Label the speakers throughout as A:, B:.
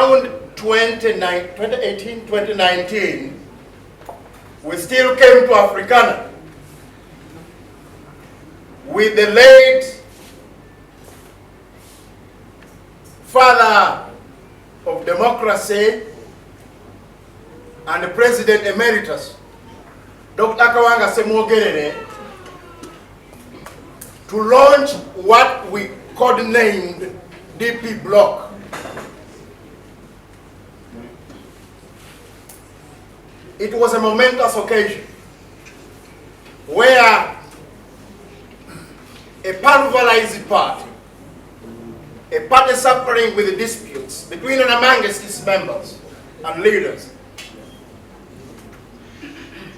A: around 2018, 2019, we still came to Africana with the late father of democracy and the President Emeritus, Dr. Kawanga Semogerere, to launch what we codenamed DP Bloc. It was a momentous occasion where a pulverized party, a party suffering with disputes between and amongst its members and leaders,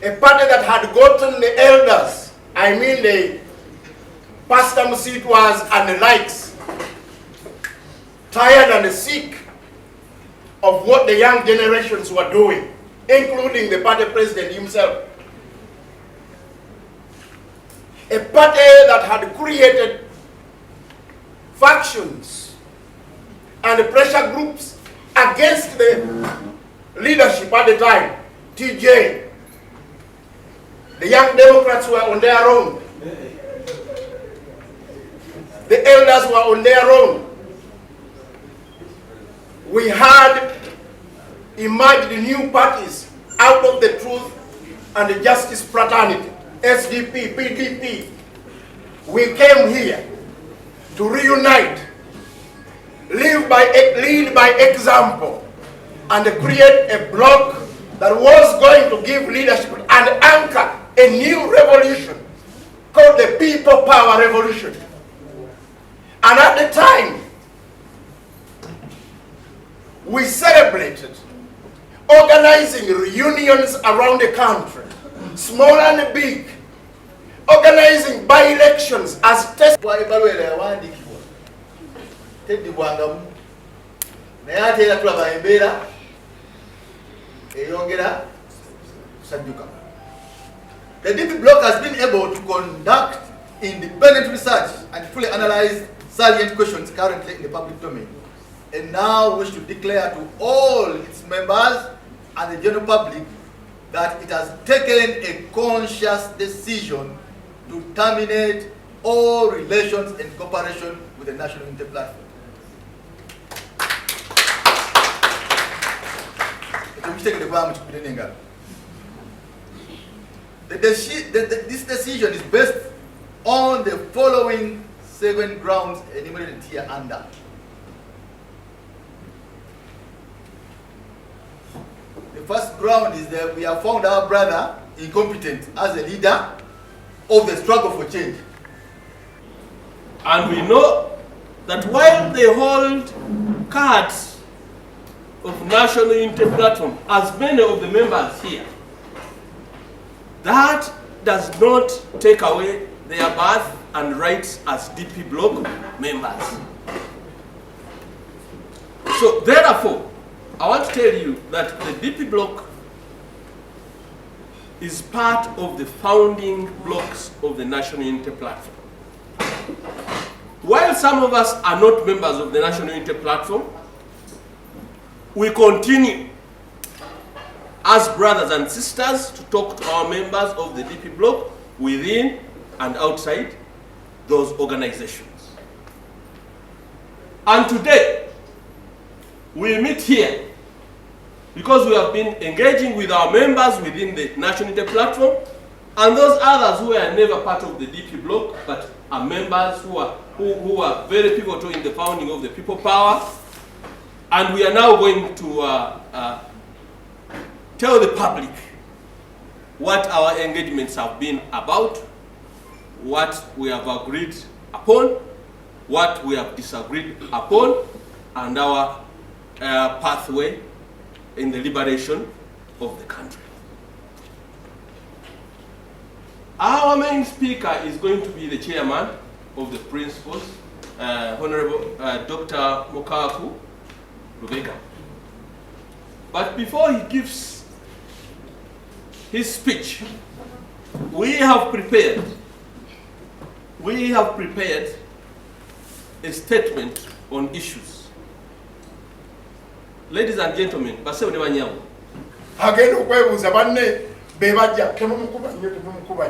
A: a party that had gotten the elders, I mean the Pastor Musitwas and the likes, tired and sick of what the young generations were doing, including the party president himself. A party that had created factions and pressure groups against the leadership at the time, TJ. The young Democrats were on their own. The elders were on their own. We had emerged new parties out of the Truth and the Justice Fraternity, SDP, PDP. We came here to reunite, lead by example, and create a bloc that was going to give leadership and anchor a new revolution called the People Power Revolution. And at the time, we celebrated organizing reunions around the country, small and big, organizing by-elections as test.
B: The DP Bloc has been able to conduct independent research and fully analyze salient questions currently in the public domain, and now wish to declare to all its members and the general public that it has taken a conscious decision to terminate all relations and cooperation with the National Unity Platform. This decision is based on the following 7 grounds enumerated here under. The first ground is that we have found our brother incompetent as a leader of the struggle for change.
C: And we know that while they hold cards of National Unity Platform, as many of the members here, that does not take away their birth and rights as DP Bloc members. So therefore, I want to tell you that the DP Bloc is part of the founding blocks of the National Unity Platform. While some of us are not members of the National Unity Platform, we continue as brothers and sisters to talk to our members of the DP Bloc within and outside those organizations. And today, we meet here because we have been engaging with our members within the National Unity Platform and those others who are never part of the DP Bloc but are members who are very pivotal in the founding of the People Power. And we are now going to tell the public what our engagements have been about, what we have agreed upon, what we have disagreed upon, and our pathway in the liberation of the country. Our main speaker is going to be the chairman of the principals, Honorable Dr. Mokaku Lubega. But before he gives his speech, we have prepared a statement on issues. Ladies and gentlemen, basewo ne banyawo.
A: Agenda okwebuuza banne be bajja temumukuba nnyo temumukuba